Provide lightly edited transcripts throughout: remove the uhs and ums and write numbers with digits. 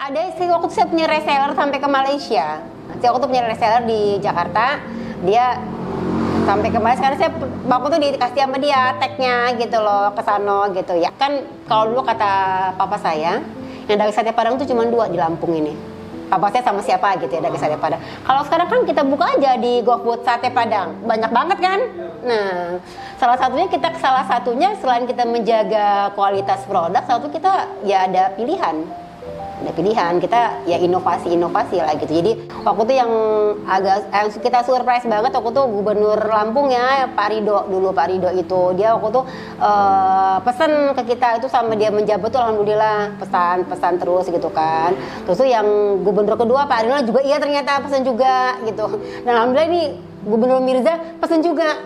Ada sih, waktu itu saya punya reseller sampai ke Malaysia. Saya waktu itu punya reseller di Jakarta, dia sampai ke Malaysia. Karena saya waktu itu dikasih sama dia tagnya gitu loh, ke sana gitu ya. Kan kalau dulu kata papa saya, yang daging sate Padang itu cuma 2 di Lampung ini. Papa saya sama siapa gitu ya, daging sate Padang. Kalau sekarang kan kita buka aja di GoFood sate Padang, banyak banget kan. Nah, salah satunya selain kita menjaga kualitas produk, satu kita ya ada pilihan kita ya inovasi lah gitu. Jadi waktu itu yang kita surprise banget waktu itu Gubernur Lampung ya, Pak Rido itu dia waktu itu pesan ke kita itu sama dia menjabat tuh alhamdulillah pesan terus gitu kan. Terus tuh yang Gubernur kedua Pak Ridho juga iya ternyata pesan juga gitu. Dan alhamdulillah ini Gubernur Mirza pesan juga.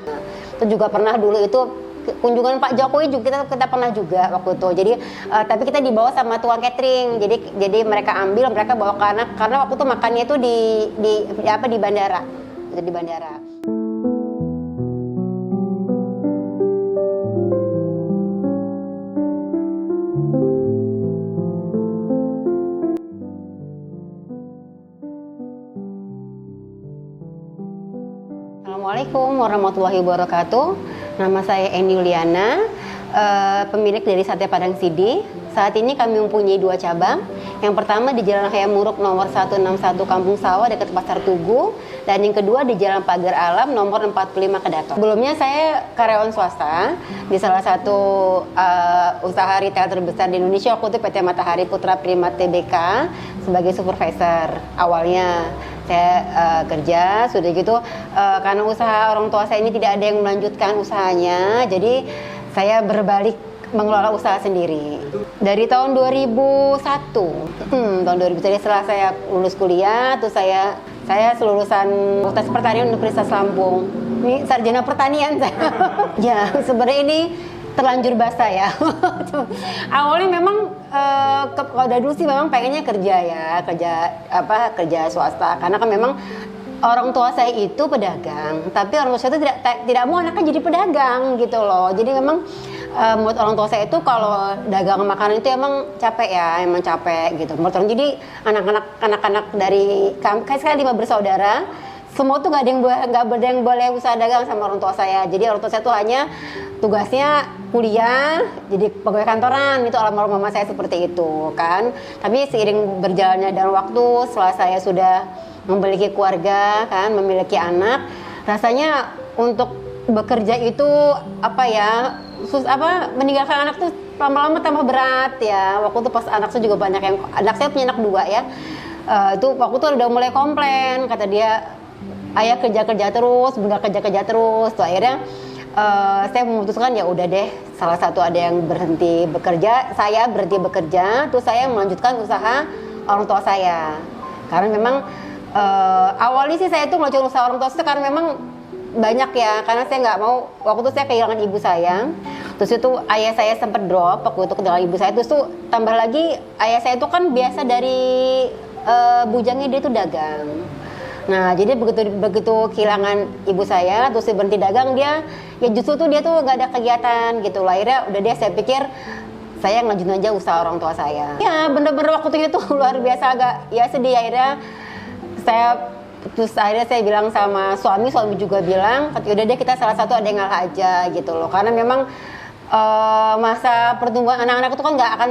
Itu juga pernah dulu itu kunjungan Pak Jokowi juga kita pernah juga waktu itu. Jadi tapi kita dibawa sama tukang catering. Jadi mereka bawa karena waktu itu makannya itu di bandara. Itu di bandara. Assalamualaikum warahmatullahi wabarakatuh. Nama saya Eni Yuliana, pemilik dari Sate Padang Sidi. Saat ini kami mempunyai 2 cabang. Yang pertama di Jalan Hayam Muruk nomor 161 Kampung Sawah dekat Pasar Tugu. Dan yang kedua di Jalan Pagar Alam nomor 45 Kedaton. Sebelumnya saya karyawan swasta di salah satu usaha retail terbesar di Indonesia, waktu itu PT Matahari Putra Primat Tbk sebagai supervisor. Awalnya saya kerja, sudah gitu karena usaha orang tua saya ini tidak ada yang melanjutkan usahanya, jadi saya berbalik mengelola usaha sendiri. Dari tahun 2001, tahun 2001 setelah saya lulus kuliah, terus saya lulusan Fakultas Pertanian Universitas Lampung. Ini sarjana pertanian saya. Ya, sebenarnya ini terlanjur basah ya. Awalnya memang kalau dari dulu sih memang pengennya kerja swasta, karena kan memang orang tua saya itu pedagang, tapi orang tua saya itu tidak mau anaknya jadi pedagang gitu loh. Jadi memang menurut orang tua saya itu kalau dagang makanan itu emang capek gitu. Menurut orang, jadi anak-anak dari kami, saya 5 bersaudara, semua tuh nggak ada yang boleh usaha dagang sama orang tua saya. Jadi orang tua saya tuh hanya tugasnya kuliah, jadi pegawai kantoran, itu almarhum mama saya seperti itu kan. Tapi seiring berjalannya dan waktu, setelah saya sudah memiliki keluarga kan, memiliki anak, rasanya untuk bekerja itu meninggalkan anak tuh lama-lama tambah berat ya. Waktu itu pas anak saya juga banyak anak saya punya anak 2 ya. Itu waktu itu udah mulai komplain, kata dia, ayah kerja terus, bunda kerja terus. Tuh akhirnya saya memutuskan ya udah deh, salah satu ada yang berhenti bekerja, saya berhenti bekerja, terus saya melanjutkan usaha orang tua saya. Karena memang awalnya sih saya itu melanjutkan usaha orang tua saya karena memang banyak ya, karena saya nggak mau, waktu itu saya kehilangan ibu saya, terus itu ayah saya sempat drop waktu itu kehilangan ibu saya, terus tuh tambah lagi ayah saya itu kan biasa dari bujangnya dia tuh dagang. Nah, jadi begitu kehilangan ibu saya, terus dia berhenti dagang, dia justru tuh dia tuh nggak ada kegiatan gitu lah. Akhirnya udah saya pikir saya ngelanjutin aja usaha orang tua saya. Ya bener-bener waktu itu luar biasa, agak ya sedih. Akhirnya saya bilang sama suami juga bilang, yaudah deh kita salah satu ada yang ngalah aja gitu loh. Karena memang masa pertumbuhan anak-anak itu kan nggak akan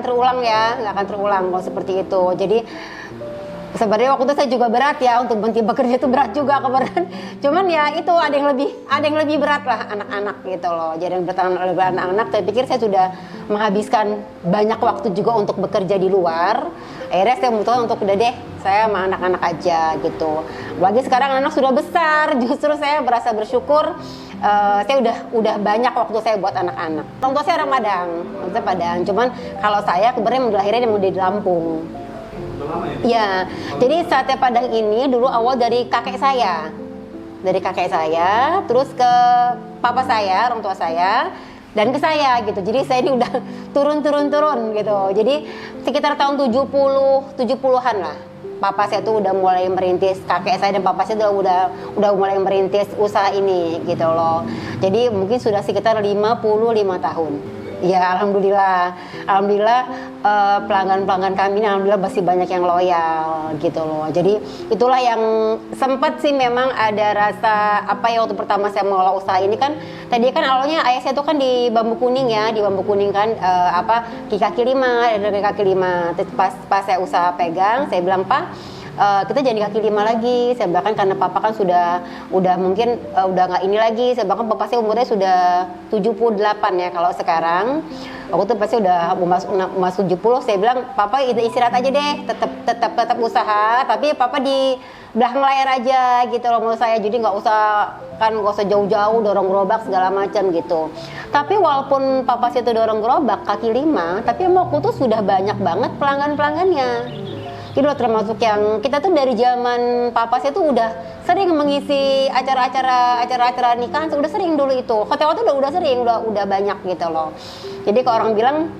terulang kalau seperti itu. Jadi sebenarnya waktu itu saya juga berat ya, untuk berhenti bekerja itu berat juga kemarin. Cuman ya itu ada yang lebih berat lah, anak-anak gitu loh. Jadi yang bertahan oleh anak-anak, saya pikir saya sudah menghabiskan banyak waktu juga untuk bekerja di luar. Akhirnya saya memutuskan untuk udah deh, saya sama anak-anak aja gitu. Apalagi sekarang anak sudah besar, justru saya merasa bersyukur. Saya udah banyak waktu saya buat anak-anak. Orang tua saya orang Padang, cuman kalau saya kebetulan lahirnya di Lampung. Ya, jadi sate Padang ini dulu awal dari kakek saya. Terus ke papa saya, orang tua saya, dan ke saya gitu. Jadi saya ini udah turun gitu. Jadi sekitar tahun 70-an lah. Papa saya tuh udah mulai merintis, kakek saya dan papa saya tuh udah mulai merintis usaha ini gitu loh. Jadi mungkin sudah sekitar 55 tahun. Ya alhamdulillah pelanggan-pelanggan kami ini alhamdulillah masih banyak yang loyal gitu loh. Jadi itulah yang sempat sih memang ada rasa apa ya waktu pertama saya mengelola usaha ini kan. Tadi kan awalnya ayah saya tuh kan di Bambu Kuning ya, di Bambu Kuning kan di kaki lima, ada di kaki lima. Terus pas saya usaha pegang, saya bilang Pak, kita jadi kaki lima lagi. Saya bahkan karena papa kan udah mungkin udah nggak ini lagi. Saya bahkan papa saya umurnya sudah 78 ya kalau sekarang. Aku tuh pasti udah masuk 70. Saya bilang papa istirahat aja deh, tetap usaha, tapi papa di belakang layar aja gitu loh menurut saya. Jadi nggak usah jauh-jauh dorong gerobak segala macam gitu. Tapi walaupun papa saya tuh dorong gerobak kaki lima, tapi emang aku tuh sudah banyak banget pelanggannya. Jadi udah termasuk yang kita tuh dari zaman papa saya tuh udah sering mengisi acara-acara nikahan, udah sering dulu itu. Hotel tuh udah sering, udah banyak gitu loh. Jadi kalau orang bilang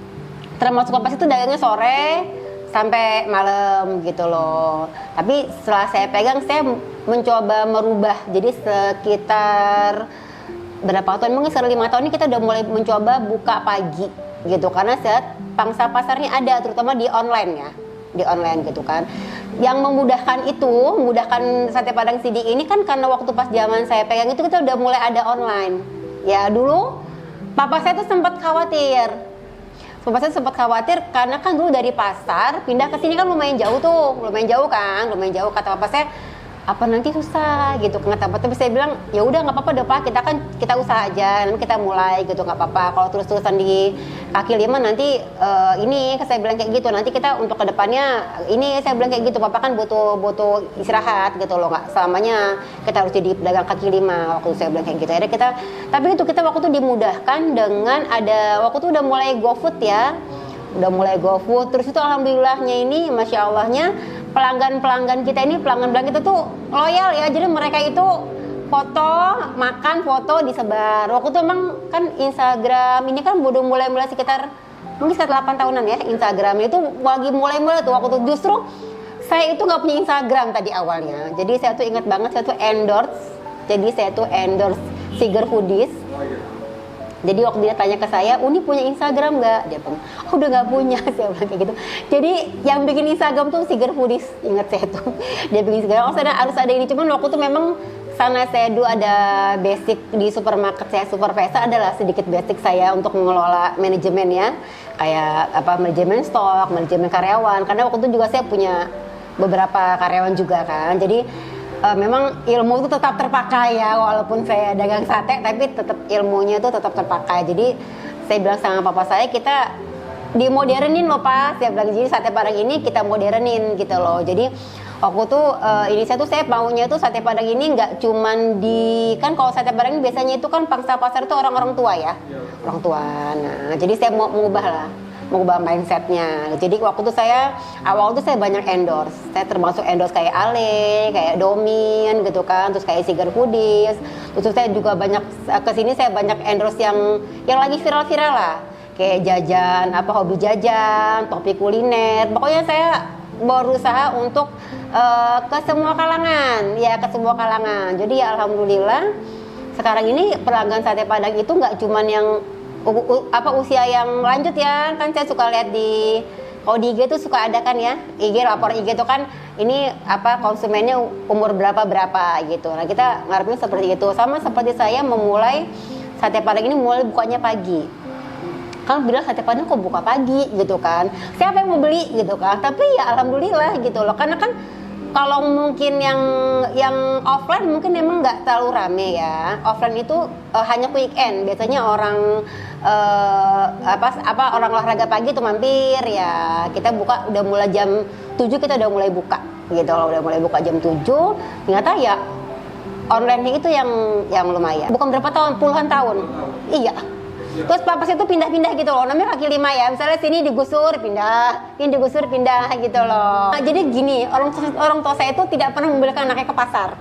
termasuk papa saya tuh dagangnya sore sampai malam gitu loh. Tapi setelah saya pegang, saya mencoba merubah. Jadi sekitar berapa tahun, mungkin sekitar 5 tahun ini kita udah mulai mencoba buka pagi gitu. Karena pangsa pasarnya ada, terutama di online ya. Di online gitu kan, yang memudahkan sate padang Sidik ini kan karena waktu pas zaman saya pegang itu kita udah mulai ada online ya. Dulu papa saya tuh sempat khawatir karena kan dulu dari pasar pindah ke sini kan lumayan jauh kata papa saya, apa nanti susah gitu kan, tapi saya bilang ya udah nggak apa-apa deh Pak, kita usaha aja, nanti kita mulai gitu, nggak apa-apa kalau terus-terusan di kaki lima nanti ini saya bilang kayak gitu, nanti kita untuk kedepannya ini saya bilang kayak gitu, Papa kan butuh istirahat gitu loh, nggak selamanya kita harus jadi pedagang kaki lima, waktu saya bilang kayak gitu. Akhirnya kita waktu itu dimudahkan dengan ada waktu itu udah mulai GoFood ya, terus itu alhamdulillahnya ini masya Allahnya pelanggan kita tuh loyal ya. Jadi mereka itu foto disebar. Waktu itu emang kan Instagram ini kan udah mulai sekitar mungkin 8 tahunan ya. Instagram itu lagi mulai tuh waktu itu. Justru saya itu nggak punya Instagram tadi awalnya. Jadi saya tuh ingat banget, saya tuh endorse Siger Foodies. Jadi waktu dia tanya ke saya, Uni punya Instagram nggak? Dia bilang, udah nggak punya, saya bilang kayak gitu. Jadi yang bikin Instagram tuh Siger Foodies, ingat saya tuh. Dia bikin Instagram, harus ada ini. Cuman waktu itu memang sana saya dulu ada basic di supermarket saya, Superpesa adalah sedikit basic saya untuk mengelola manajemen ya. Kayak manajemen stok, manajemen karyawan. Karena waktu itu juga saya punya beberapa karyawan juga kan. Jadi memang ilmu itu tetap terpakai ya, walaupun saya dagang sate tapi tetap ilmunya itu tetap terpakai. Jadi saya bilang sama papa saya, kita dimodernin loh Pak, saya bilang, jadi sate padang ini kita modernin gitu loh. Jadi waktu tuh saya maunya tuh sate padang ini nggak cuman kan kalau sate padang ini biasanya itu kan pangsa pasar itu orang-orang tua ya, orang tua. Nah jadi saya mau mengubah mindsetnya. Jadi waktu itu awal itu saya banyak endorse. Saya termasuk endorse kayak Ale, kayak Domin gitu kan, terus kayak Siger Foodies. Terus saya juga banyak kesini saya banyak endorse yang lagi viral-viral lah. Kayak jajan, hobi jajan, topik kuliner. Pokoknya saya berusaha untuk ke semua kalangan. Jadi ya alhamdulillah sekarang ini pelanggan sate padang itu nggak cuman yang usia yang lanjut ya, kan saya suka lihat di IG tuh suka ada kan ya, lapor IG tuh kan ini konsumennya umur berapa gitu. Nah kita ngarepin seperti itu, sama seperti saya memulai sate padang ini mulai bukanya pagi. Kan bilang sate padang kok buka pagi gitu kan, siapa yang mau beli gitu kan, tapi ya alhamdulillah gitu loh, karena kan kalau mungkin yang offline mungkin memang nggak terlalu rame ya. Offline itu hanya weekend. Biasanya orang orang olahraga pagi itu mampir ya. Kita buka udah mulai jam 7 kita udah mulai buka gitu loh. Udah mulai buka jam 7. Ternyata ya online itu yang lumayan. Bukan berapa tahun, puluhan tahun. Iya. Terus papa itu pindah-pindah gitu loh, namanya kaki lima ya, misalnya sini digusur pindah gitu loh. Nah, jadi gini, orang tua saya itu tidak pernah membelikan anaknya ke pasar.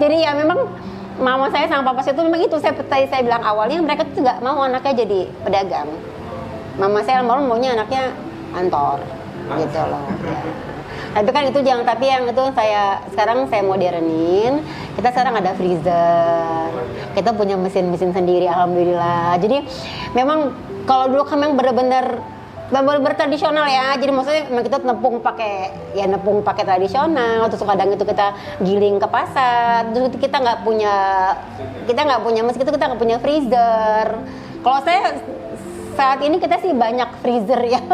Jadi ya memang mama saya sama papa saya itu memang itu, saya bilang awalnya mereka tuh nggak mau anaknya jadi pedagang. Mama saya maunya anaknya kantor gitu loh ya. Tapi kan itu jangan, tapi yang itu sekarang saya modernin. Kita sekarang ada freezer. Kita punya mesin-mesin sendiri, alhamdulillah. Jadi memang kalau dulu kan memang benar-benar tradisional ya. Jadi maksudnya memang kita nepung pakai tradisional. Terus kadang itu kita giling ke pasar. Terus kita nggak punya mesin, kita nggak punya freezer. Kalau saya saat ini kita sih banyak freezer ya.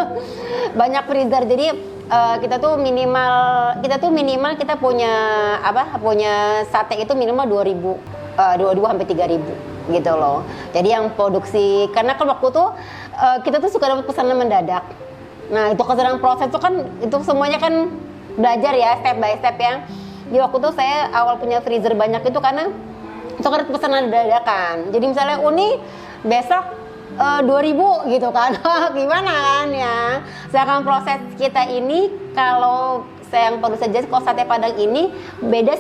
Banyak freezer. Jadi kita tuh minimal kita punya sate itu minimal 2.000 sampai 3.000 gitu loh. Jadi yang produksi, karena kan waktu tuh kita tuh suka dapat pesanan mendadak. Nah itu kesenangan proses tuh kan itu semuanya kan belajar ya step by step ya. Di waktu tuh saya awal punya freezer banyak itu karena itu kan pesanan dadakan. Jadi misalnya Uni besok 2.000 gitu kan. Gimana kan ya. Sedangkan proses kita ini kalau saya yang perlu saja, kalau sate Padang ini beda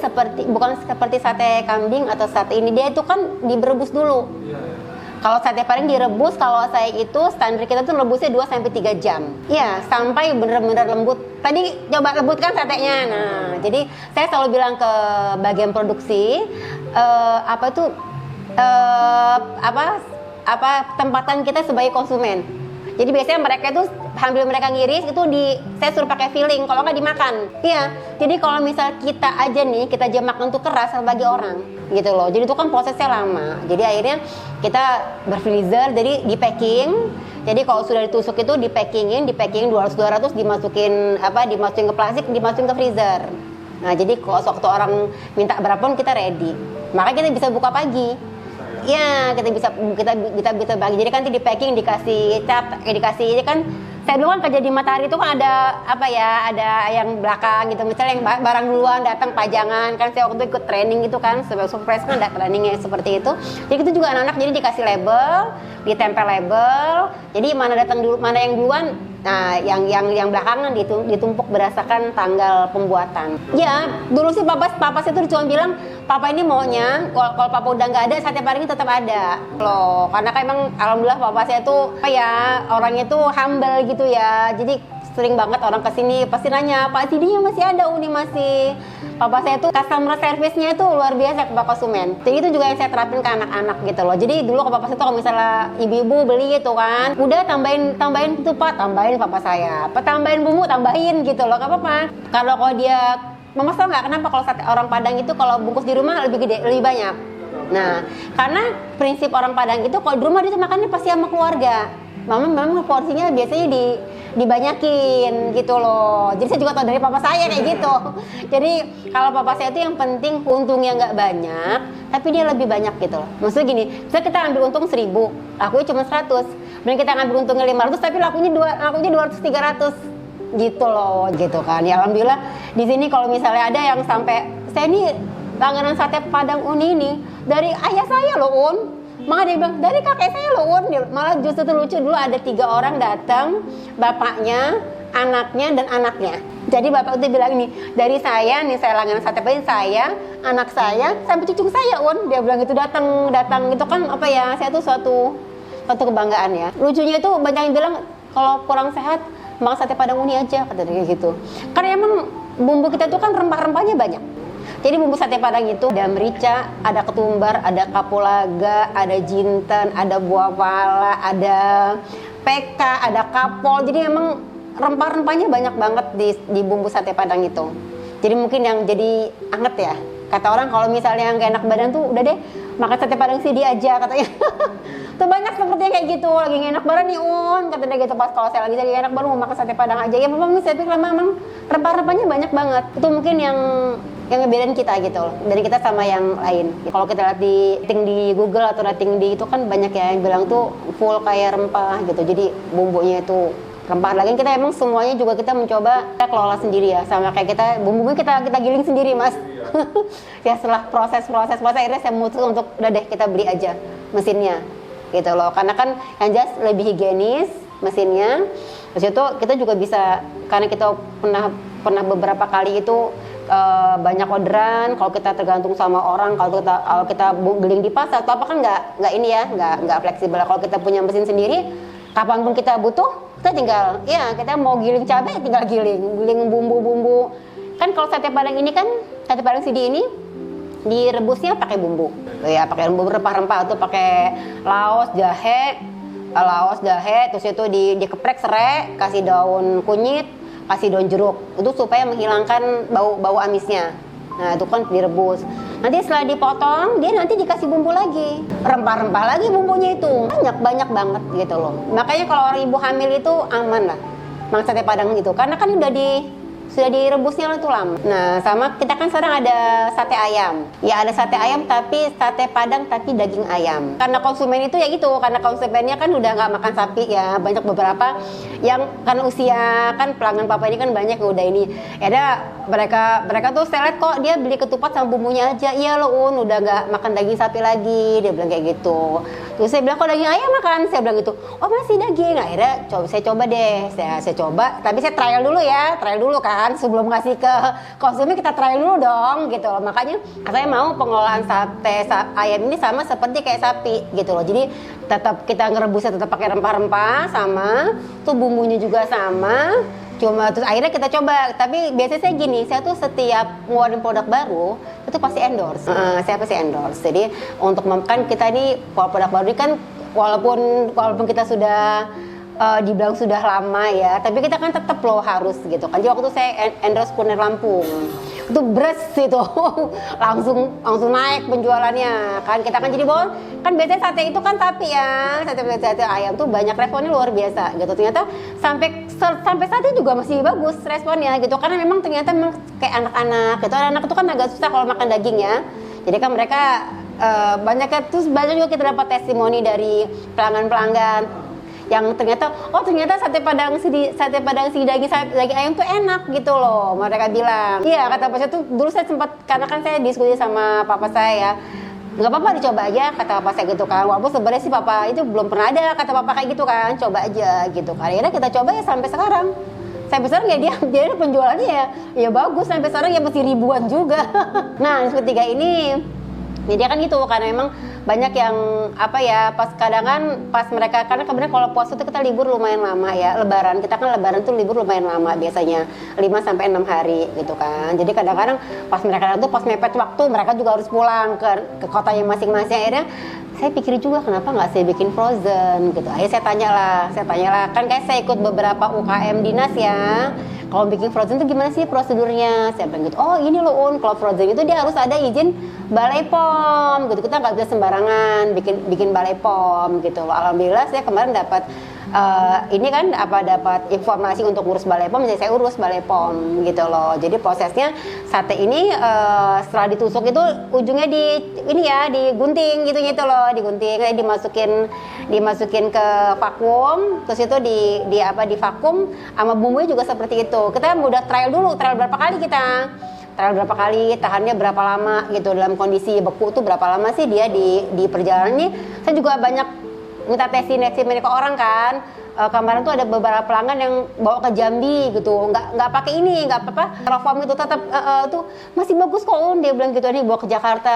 bukan seperti sate kambing atau sate ini, dia itu kan direbus dulu. Kalau sate Padang direbus, kalau saya itu standar kita tuh rebusnya 2-3 jam. Iya, sampai bener-bener lembut. Tadi coba lembutkan satenya. Nah, jadi saya selalu bilang ke bagian produksi tempatan kita sebagai konsumen. Jadi biasanya mereka itu sambil mereka ngiris itu saya suruh pakai filling, kalau nggak dimakan. Iya. Jadi kalau misal kita aja makan tuh keras bagi orang gitu loh. Jadi itu kan prosesnya lama. Jadi akhirnya kita berfreezer, jadi di packing. Jadi kalau sudah ditusuk itu di packing 200 dimasukin ke plastik, dimasukin ke freezer. Nah, jadi kalau waktu orang minta berapapun kita ready. Makanya kita bisa buka pagi. Ya, kita bisa bagi. Jadi kan di packing dikasih cap, dikasih kan. Saya dulu kan kerja di Matahari itu kan ada ada yang belakang gitu. Misalnya yang barang duluan datang pajangan kan, saya waktu itu ikut training itu kan, sebagai surprise kan ada trainingnya seperti itu. Jadi itu juga anak-anak jadi dikasih label, ditempel label. Jadi mana yang duluan. Nah, yang belakangan ditumpuk berdasarkan tanggal pembuatan. Ya, dulu sih papa itu cuma bilang, papa ini maunya kalau papa udah nggak ada, sate Padang ini tetap ada loh. Karena kan emang alhamdulillah papa saya tuh orangnya tuh humble gitu ya. Jadi sering banget orang kesini pasti nanya, Pak CD-nya masih ada, Uni masih. Papa saya tuh customer service-nya itu luar biasa ke Pak konsumen. Jadi itu juga yang saya terapin ke anak-anak gitu loh. Jadi dulu ke papa saya tuh kalau misalnya ibu-ibu beli gitu kan, udah tambahin itu Pak, tambahin papa saya. Tambahin bumbu, tambahin gitu loh, gak apa-apa. Kalau dia Mama tahu nggak kenapa kalau sate orang Padang itu kalau bungkus di rumah lebih gede, lebih banyak. Nah, karena prinsip orang Padang itu kalau di rumah dia makannya pasti sama keluarga. Memang porsinya biasanya dibanyakin gitu loh. Jadi saya juga tahu dari papa saya kayak gitu. Jadi kalau papa saya itu yang penting untungnya nggak banyak, tapi dia lebih banyak gitu loh. Maksudnya gini, kita ambil untung 1.000, lakunya cuma 100. Dan kita ngambil untungnya 500, tapi lakunya 200-300 gitu loh, gitu kan. Ya alhamdulillah di sini kalau misalnya ada yang sampai saya ini langganan sate Padang Uni ini dari ayah saya loh Un. Malah dia bilang, dari kakek saya loh Un. Malah justru lucu, dulu ada 3 orang datang, bapaknya, anaknya, dan anaknya. Jadi bapak itu bilang ini, dari saya langganan sate Padang, saya, anak saya, sampai cucu saya Un. Dia bilang itu datang itu kan saya tuh suatu kebanggaan ya. Lucunya itu banyak yang bilang, kalau kurang sehat, makan sate Padang Uni aja, kata dia gitu. Karena emang bumbu kita tuh kan rempah-rempahnya banyak. Jadi bumbu sate Padang itu ada merica, ada ketumbar, ada kapulaga, ada jinten, ada buah pala, ada PK, ada kapol. Jadi memang rempah-rempahnya banyak banget di bumbu sate Padang itu. Jadi mungkin yang jadi anget ya. Kata orang kalau misalnya yang gak enak badan tuh udah deh makan sate Padang CD aja katanya. Tuh banyak sepertinya kayak gitu, lagi gak enak badan nih Un, kata dia gitu. Pas kalau saya lagi gak enak badan mau makan sate Padang aja. Ya memang saya pikir memang rempah-rempahnya banyak banget. Itu mungkin yang ngebedain kita gitu loh, dari kita sama yang lain. Kalau kita lihat di Google atau rating di itu kan banyak ya yang bilang tuh full kayak rempah gitu. Jadi bumbunya itu rempah. Lagi kita emang semuanya juga kita mencoba kita kelola sendiri ya, sama kayak kita bumbunya kita giling sendiri Mas. Ya setelah proses akhirnya saya memutuskan untuk udah deh kita beli aja mesinnya gitu loh, karena kan yang jelas lebih higienis mesinnya. Terus itu kita juga bisa, karena kita pernah beberapa kali itu banyak orderan. Kalau kita tergantung sama orang, kalau kita geling di pasar atau apa kan nggak ini ya, nggak fleksibel. Kalau kita punya mesin sendiri, kapanpun kita butuh kita tinggal, ya kita mau giling cabai tinggal giling bumbu-bumbu. Kan kalau sate padang ini kan, sate padang sidi ini direbusnya pakai bumbu. Ya pakai bumbu rempah-rempah tuh, pakai laos, jahe, terus itu dikeprek serai, kasih daun kunyit, kasih daun jeruk. Itu supaya menghilangkan bau amisnya. Nah, itu kan direbus. Nanti setelah dipotong, dia nanti dikasih bumbu lagi. Rempah-rempah lagi bumbunya itu. Banyak banget gitu loh. Makanya kalau orang ibu hamil itu aman lah makan sate padang itu. Karena kan sudah direbusnya itu lama. Nah, sama kita kan sekarang ada sate ayam. Ya ada sate ayam tapi sate padang tapi daging ayam. Karena konsumen itu ya gitu, karena konsumennya kan udah nggak makan sapi ya. Banyak beberapa yang karena usia kan pelanggan papa ini kan banyak yang udah ini. Ya ada mereka tuh saya lihat kok dia beli ketupat sama bumbunya aja. Iya loh udah nggak makan daging sapi lagi. Dia bilang kayak gitu. Terus saya bilang kok daging ayam makan? Saya bilang gitu. Oh masih daging. Akhirnya saya coba deh. Saya coba. Tapi saya trial dulu kan. Sebelum ngasih ke konsumen kita trial dulu dong gitu loh. Makanya saya mau pengolahan sate ayam ini sama seperti kayak sapi gitu loh. Jadi tetap kita ngerebusnya tetap pakai rempah-rempah sama, tuh bumbunya juga sama. Cuma terus akhirnya kita coba. Tapi biasanya saya gini, saya tuh setiap ngeluarin produk baru itu pasti endorse. Saya pasti endorse. Jadi untuk kan kita ini produk baru ini kan walaupun kita sudah dibilang sudah lama ya, tapi kita kan tetap loh harus gitu kan. Jadi waktu itu saya endorse Kuliner Lampung, itu beres itu langsung naik penjualannya kan. Kita kan jadi kan biasanya sate itu kan sapi ya, sate ayam tuh banyak responnya luar biasa gitu. Ternyata sampai sate juga masih bagus responnya gitu, karena memang ternyata kayak anak-anak gitu. Anak itu kan agak susah kalau makan daging ya. Jadi kan mereka banyak juga kita dapat testimoni dari pelanggan yang ternyata sate padang si daging ayam tuh enak gitu loh, mereka bilang. Iya, kata papa saya tuh dulu saya sempat, karena kan saya diskusi sama papa saya ya, nggak apa-apa dicoba aja kata papa saya gitu kan. Walaupun sebenarnya sih papa itu belum pernah ada kata papa kayak gitu kan, coba aja gitu kan. Akhirnya kita coba ya sampai sekarang ya dia penjualannya ya bagus, sampai sekarang ya masih ribuan juga. Nah ketiga ini dia kan gitu, karena memang banyak yang pas mereka, karena kemudian kalau puasa itu kita libur lumayan lama ya, lebaran tuh libur lumayan lama biasanya 5-6 hari gitu kan. Jadi kadang-kadang pas mereka tuh pas mepet waktu mereka juga harus pulang ke kotanya masing-masing. Akhirnya saya pikir juga kenapa nggak saya bikin frozen gitu. Akhirnya saya tanya lah kan kayak saya ikut beberapa UKM dinas ya. Kalau bikin frozen itu gimana sih prosedurnya? Saya bilang gitu, oh ini loh kalau frozen itu dia harus ada izin Balai POM gitu. Kita nggak bisa sembarangan bikin Balai POM gitu loh. Alhamdulillah saya kemarin dapat dapat informasi untuk urus Balai POM, jadi saya urus Balai POM gitu loh. Jadi prosesnya sate ini setelah ditusuk itu ujungnya digunting gitu loh, dimasukin ke vakum, terus itu di vakum sama bumbunya juga seperti itu. Kita udah trial berapa kali tahannya berapa lama gitu, dalam kondisi beku tuh berapa lama sih dia di perjalanan ini. Saya juga banyak minta testimoni ke orang kan. Kemarin tuh ada beberapa pelanggan yang bawa ke Jambi gitu, nggak pakai ini, nggak apa-apa, styrofoam itu tetap tuh masih bagus kok dia bilang gitu. Nih bawa ke Jakarta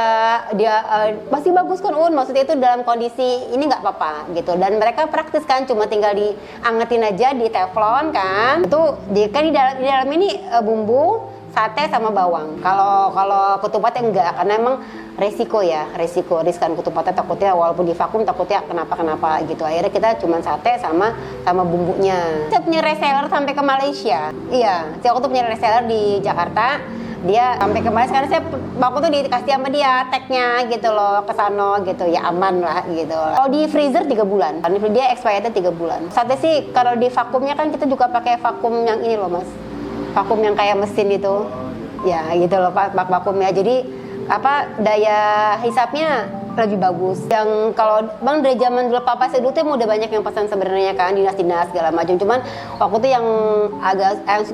dia masih bagus kan maksudnya itu dalam kondisi ini nggak apa-apa gitu. Dan mereka praktis kan, cuma tinggal diangetin aja di teflon kan. Itu di dalam ini bumbu sate sama bawang. Kalau ketupatnya enggak, karena emang riskan ketupatnya, takutnya walaupun di vakum takutnya kenapa gitu. Akhirnya kita cuma sate sama bumbunya. Saya punya reseller sampai ke Malaysia. Iya, saya waktu punya reseller di Jakarta. Dia sampai ke Malaysia, karena saya waktu tuh dikasih sama dia tagnya gitu loh, kesana gitu ya, aman lah gitu. Kalau di freezer 3 bulan, karena dia expirednya 3 bulan. Sate sih kalau di vakumnya kan kita juga pakai vakum yang ini loh mas, vakum yang kayak mesin itu ya gitu loh pak, vakumnya. Jadi daya hisapnya lebih bagus. Yang kalau bang dari zaman dulu papa saya dulu tuh udah banyak yang pesan sebenarnya kan, dinas segala macam. Cuman waktu itu yang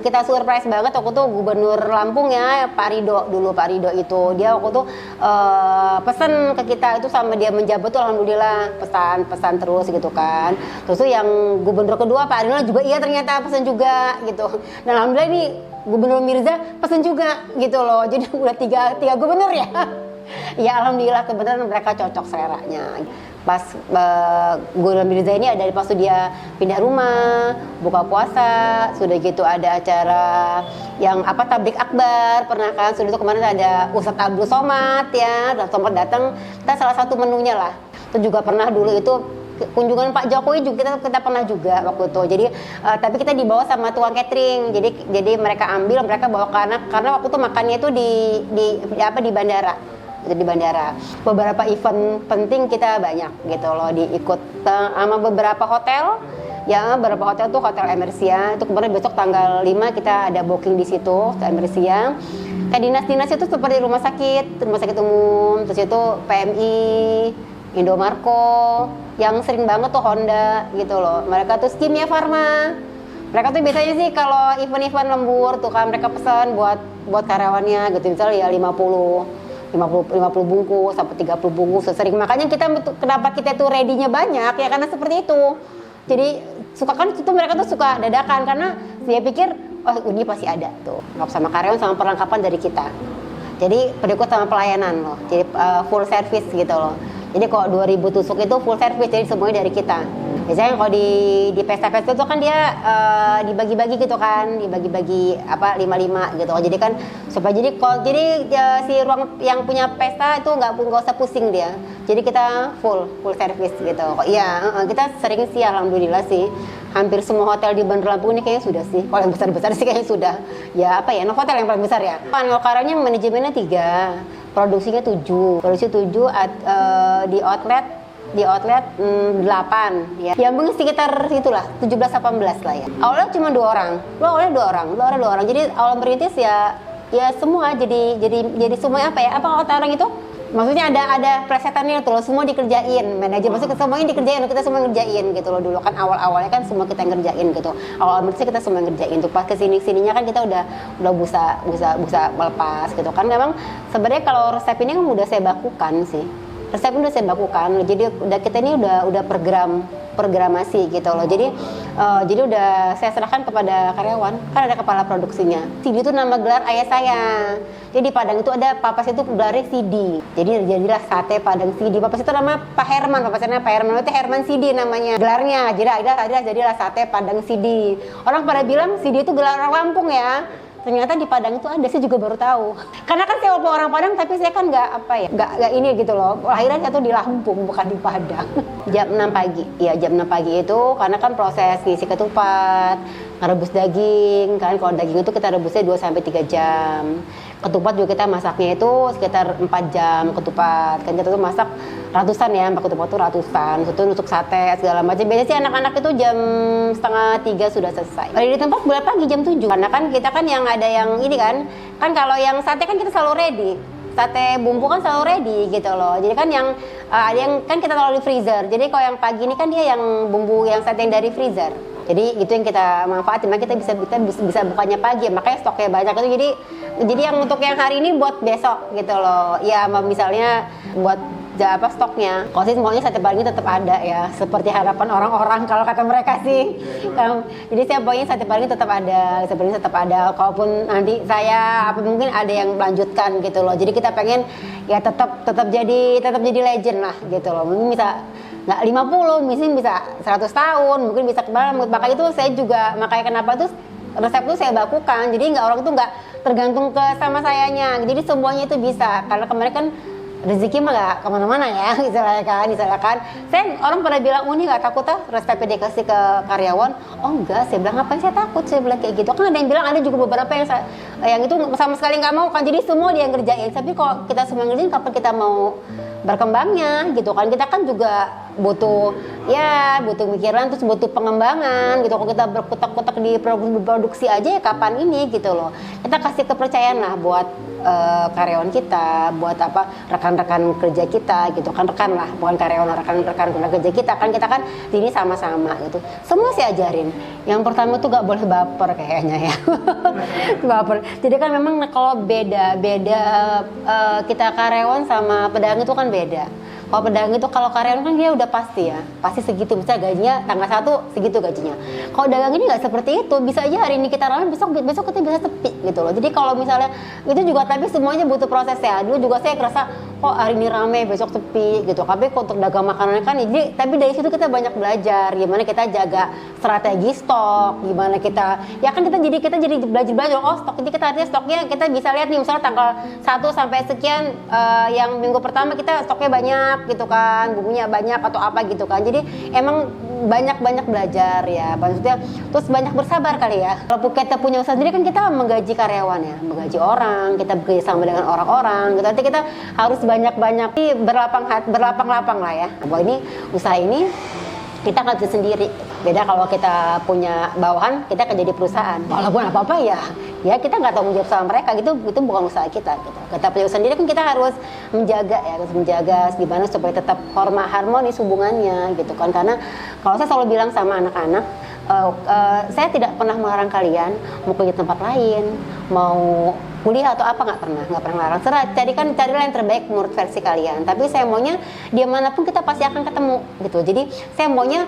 kita surprise banget waktu itu Gubernur Lampung ya, Pak Rido itu dia waktu itu pesan ke kita itu, sama dia menjabat tuh alhamdulillah pesan terus gitu kan. Terus tuh yang Gubernur kedua Pak Rino juga iya ternyata pesan juga gitu. Dan alhamdulillah ini Gubernur Mirza pesan juga gitu loh. Jadi udah tiga gubernur ya. Ya alhamdulillah kebetulan mereka cocok seleranya. pas Guru Mirza ini ada pas dia pindah rumah, buka puasa, sudah gitu ada acara yang tablik akbar pernah kan, sudah itu kemarin ada Ustadz Abdul Somad ya, Somad datang, kita salah satu menunya lah. Itu juga pernah dulu itu kunjungan Pak Jokowi juga kita pernah juga waktu itu. Jadi tapi kita dibawa sama tukang catering. Jadi mereka ambil, mereka bawa karena waktu itu makannya itu di bandara. Di bandara. Beberapa event penting kita banyak gitu loh diikut sama beberapa hotel. Ya, beberapa hotel tuh Hotel Emersia. Itu kemarin besok tanggal 5 kita ada booking di situ, Hotel Emersia. Kayak dinas-dinas itu seperti rumah sakit umum, terus itu PMI, Indomarko, yang sering banget tuh Honda gitu loh. Mereka tuh Kimia Farma. Mereka tuh biasanya sih kalau event-event lembur tuh kan mereka pesan buat karyawannya gitu, misalnya ya 50 bungkus sampai 30 bungkus sering. Makanya kenapa kita tuh ready-nya banyak ya karena seperti itu. Jadi suka kan itu mereka tuh suka dadakan karena dia pikir ini pasti ada tuh. Nggak sama karyawan sama perlengkapan dari kita. Jadi berikut sama pelayanan loh. Jadi full service gitu loh. Jadi kalau 2000 tusuk itu full service, jadi semuanya dari kita. Biasanya kalau di pesta-pesta itu kan dia dibagi-bagi gitu kan, dibagi-bagi 5-5 gitu. Jadi kan supaya jadi si ruang yang punya pesta itu nggak usah pusing dia. Jadi kita full service gitu. Iya, kita sering sih alhamdulillah sih. Hampir semua hotel di Bandar Lampung ini kayaknya sudah sih. Kalau yang besar-besar sih kayaknya sudah. Ya Novotel yang paling besar ya. Kalau karyawannya manajemennya 3, produksinya 7. Produksi 7 di outlet 8 ya. Yang mungkin sekitar itulah 17-18 lah ya. Awalnya cuma 2 orang. Awalnya 2 orang. Jadi awal merintis ya semua jadi semuanya apa kata orang itu? Maksudnya ada presetannya tuh loh, semua dikerjain. Manajer maksudnya semuanya dikerjain, kita semua ngerjain gitu loh. Dulu kan awal-awalnya kan semua kita ngerjain gitu. Awal merintis kita semua ngerjain tuh. Pas kesini-sininya kan kita udah bisa melepas gitu kan. Memang sebenarnya kalau resep ini kan udah saya bakukan sih. Resep udah saya bakukan, jadi kita ini udah programasi gitu loh. Jadi udah saya serahkan kepada karyawan, kan ada kepala produksinya. CD itu nama gelar ayah saya. Jadi di Padang itu ada papas itu gelarnya CD. Jadi jadilah sate Padang CD. Papas itu nama Pak Herman, papasnya Pak Herman itu Herman CD namanya. Gelarnya jadilah sate Padang CD. Orang pada bilang CD itu gelar orang Lampung ya. Ternyata di Padang itu ada, saya juga baru tahu. Karena kan saya walaupun orang Padang, tapi saya kan nggak ini gitu loh. Lahiran saya tuh di Lampung, bukan di Padang. Jam 6 pagi, ya jam 6 pagi itu, karena kan proses ngisi ketupat, ngerebus daging, kan kalau daging itu kita rebusnya 2-3 jam. Ketupat juga kita masaknya itu sekitar 4 jam ketupat. Kan kita tuh masak ratusan ya, ketupat tuh ratusan. Itu nusuk sate segala macam. Biasanya sih anak-anak itu jam 2:30 sudah selesai. Kalau di tempat mulai pagi jam 7. Karena kan kita kan yang ada yang ini kan kalau yang sate kan kita selalu ready. Sate bumbu kan selalu ready gitu loh. Jadi kan yang ada yang kan kita taruh di freezer. Jadi kalau yang pagi ini kan dia yang bumbu yang sate yang dari freezer. Jadi itu yang kita manfaatin, makanya kita bisa bukanya pagi, makanya stoknya banyak itu. Jadi yang untuk yang hari ini buat besok gitu loh. Ya misalnya buat stoknya. Kalau sih maunya sate Padang tetap ada ya, seperti harapan orang-orang kalau kata mereka sih. Jadi saya pokoknya sate Padang tetap ada, sebenarnya tetap ada. Kalaupun nanti saya mungkin ada yang melanjutkan gitu loh. Jadi kita pengen ya tetap jadi legend lah gitu loh. Mungkin bisa nggak 50, mungkin bisa 100 tahun, mungkin bisa kembali. Makanya itu saya juga, makanya kenapa tuh resep itu saya bakukan. Jadi orang tuh nggak tergantung ke sama sayanya. Jadi semuanya itu bisa. Karena kemarin kan rezeki mah gak kemana-mana ya, misalkan saya orang pada bilang ini gak takut resepnya dikasih ke karyawan. Oh enggak, saya bilang ngapain saya takut, saya bilang kayak gitu. Kan ada yang bilang, ada juga beberapa yang itu sama sekali nggak mau kan, jadi semua dia yang ngerjain. Tapi kalau kita semua ngerjain, kapan kita mau berkembangnya gitu kan? Kita kan juga butuh pikiran, terus butuh pengembangan gitu. Kalau kita berkutak-kutak di produksi aja ya kapan ini gitu loh. Kita kasih kepercayaan lah buat karyawan kita, buat rekan-rekan kerja kita gitu kan, rekan lah, bukan karyawan, rekan-rekan kerja kita kan, kita kan ini sama-sama gitu. Semua saya ajarin. Yang pertama tuh gak boleh baper kayaknya ya. Baper. Jadi kan memang kalau beda kita karyawan sama pedagang itu kan beda. Kalau pedagang itu, kalau karyawan kan dia udah pasti ya, pasti segitu, misalnya gajinya tanggal 1 segitu gajinya. Kalau dagang ini nggak seperti itu, bisa aja hari ini kita ramai, besok kita bisa sepi gitu loh. Jadi kalau misalnya itu juga, tapi semuanya butuh proses ya. Dulu juga saya kerasa kok hari ini ramai, besok sepi gitu. Tapi untuk dagang makanan kan, jadi tapi dari situ kita banyak belajar gimana kita jaga strategi stok, gimana kita ya kan kita jadi belajar oh stok ini kita artinya stoknya kita bisa lihat nih misalnya tanggal 1 sampai sekian yang minggu pertama kita stoknya banyak gitu kan, bumbunya banyak atau apa gitu kan. Jadi emang banyak belajar ya, maksudnya terus banyak bersabar kali ya. Kalau kita punya usaha sendiri kan kita menggaji karyawan ya, menggaji orang, kita bekerja sama dengan orang-orang gitu. Nanti kita harus banyak berlapang-lapang lah ya. Bahwa ini usaha ini kita nggak bisa sendiri. Beda kalau kita punya bawahan, kita akan jadi perusahaan. Walaupun apa-apa ya kita nggak tahu menjawab sama mereka gitu, itu bukan usaha kita gitu. Kita punya usaha sendiri kan kita harus menjaga gimana supaya tetap harmonis hubungannya gitu kan. Karena kalau saya selalu bilang sama anak-anak, saya tidak pernah melarang kalian mau kerja tempat lain, mau kuliah atau apa, nggak pernah melarang. Carilah yang terbaik menurut versi kalian. Tapi saya maunya dimanapun kita pasti akan ketemu gitu. Jadi saya maunya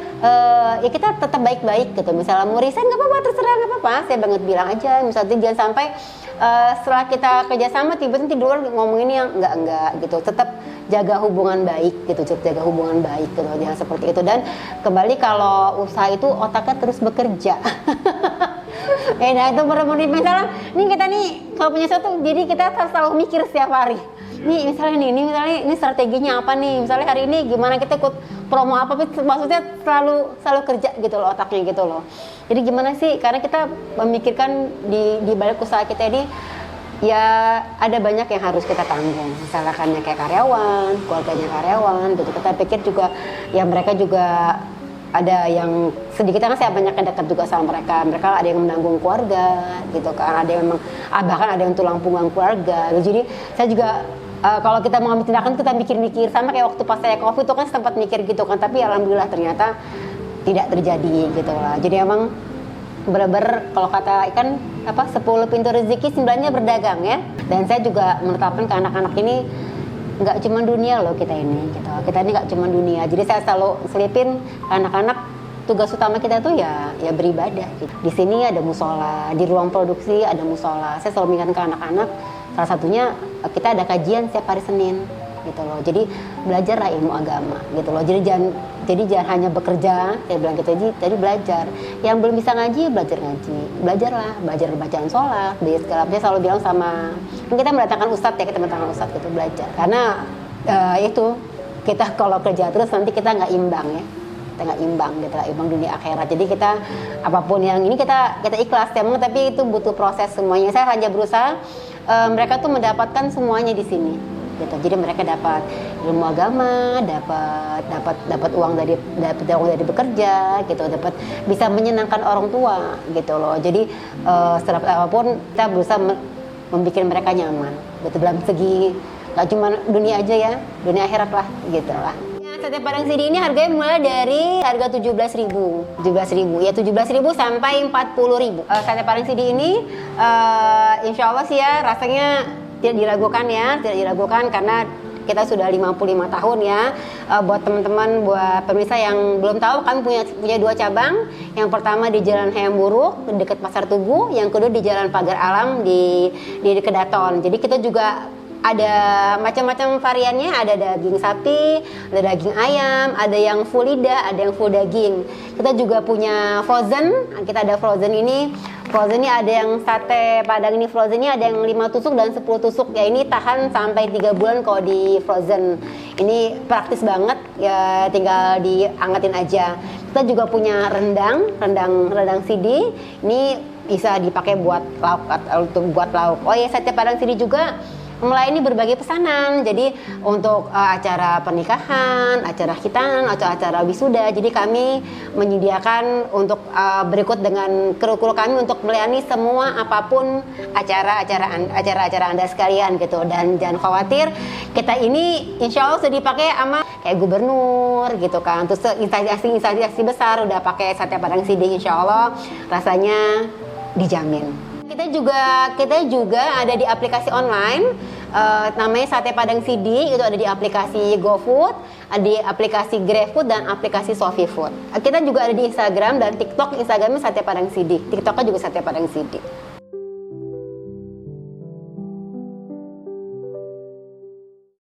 ya kita tetap baik-baik gitu. Misalnya mau resign nggak apa-apa, terserah nggak apa-apa. Saya banget bilang aja. Misalnya jangan sampai setelah kita kerjasama tiba-tiba di luar ngomongin yang enggak gitu. Tetap jaga hubungan baik gitu, jangan seperti itu. Dan kembali kalau usaha itu otaknya terus bekerja. Nah itu benar-benar misalnya nih kita nih kalau punya sesuatu, jadi kita selalu mikir setiap hari. Misalnya ini strateginya apa nih? Misalnya hari ini gimana kita ikut promo apa? Maksudnya selalu kerja gitu loh otaknya gitu loh. Jadi gimana sih? Karena kita memikirkan di balik usaha kita ini ya ada banyak yang harus kita tanggung. Misalnya kayak karyawan, keluarganya karyawan gitu. Kita pikir juga ya mereka juga ada yang sedikit kan saya banyak yang dekat juga sama mereka ada yang menanggung keluarga gitu kan, ada yang memang bahkan ada yang tulang punggung keluarga gitu. Jadi saya juga kalau kita mau ambil tindakan kita mikir-mikir, sama kayak waktu pas saya COVID itu kan sempat mikir gitu kan, tapi alhamdulillah ternyata tidak terjadi gitu lah. Jadi emang bener-bener kalau kata ikan 10 pintu rezeki 9-nya berdagang ya. Dan saya juga menetapkan ke anak-anak ini nggak cuma dunia loh kita ini gitu. Kita ini nggak cuma dunia. Jadi saya selalu selipin anak-anak tugas utama kita tuh ya beribadah gitu. Di sini ada musola, di ruang produksi ada musola. Saya selalu mengingatkan ke anak-anak, salah satunya kita ada kajian setiap hari Senin gitu loh. Jadi belajarlah ilmu agama gitu loh. Jadi jangan hanya bekerja, saya bilang gitu. Jadi belajar. Yang belum bisa ngaji, belajar ngaji. Belajar bacaan sholat. Saya selalu bilang sama, kita mendatangkan ustadz ya, kita mendatangkan ustadz gitu, belajar. Karena itu kita kalau kerja terus nanti kita nggak imbang ya. Kita nggak imbang gitu lah, imbang dunia akhirat. Jadi kita apapun yang ini kita ikhlas emang, tapi itu butuh proses semuanya. Saya hanya berusaha mereka tuh mendapatkan semuanya di sini. Gitu. Jadi mereka dapat ilmu agama, dapat uang dari bekerja, gitu, dapat bisa menyenangkan orang tua, gitu loh. Jadi setelah apapun kita berusaha membuat mereka nyaman, gitu dalam segi nggak cuma dunia aja ya, dunia akhirat lah, gitu lah. Sate Padang CD ini harganya mulai dari harga 17.000 ya, 17.000 sampai 40.000. Sate Padang CD ini insya Allah sih ya rasanya tidak diragukan karena kita sudah 55 tahun ya. Buat teman-teman, buat pemirsa yang belum tahu, kami punya 2 cabang. Yang pertama di Jalan Hayam Buruk dekat Pasar Tugu, yang kedua di Jalan Pagar Alam di Kedaton. Jadi kita juga ada macam-macam variannya, ada daging sapi, ada daging ayam, ada yang full lidah, ada yang full daging. Kita juga punya frozen, kita ada frozen ini ada yang sate Padang ini frozen ini ada yang 5 tusuk dan 10 tusuk ya, ini tahan sampai 3 bulan kalau di frozen. Ini praktis banget ya, tinggal diangetin aja. Kita juga punya rendang CD, ini bisa dipakai buat lauk. Oh ya, sate Padang CD juga melayani berbagai pesanan. Jadi untuk acara pernikahan, acara khitanan, atau acara wisuda. Jadi kami menyediakan untuk berikut dengan kru kami untuk melayani semua apapun acara Anda sekalian gitu. Dan jangan khawatir, kita ini insya Allah sudah dipakai sama kayak gubernur gitu kan. Terus instansi besar udah pakai sate Padang CD, insya Allah rasanya dijamin. Kita kita juga ada di aplikasi online, namanya Sate Padang CD, itu ada di aplikasi GoFood, ada di aplikasi GrabFood dan aplikasi Shopee Food. Kita juga ada di Instagram dan TikTok. Instagramnya Sate Padang CD, TikToknya juga Sate Padang CD.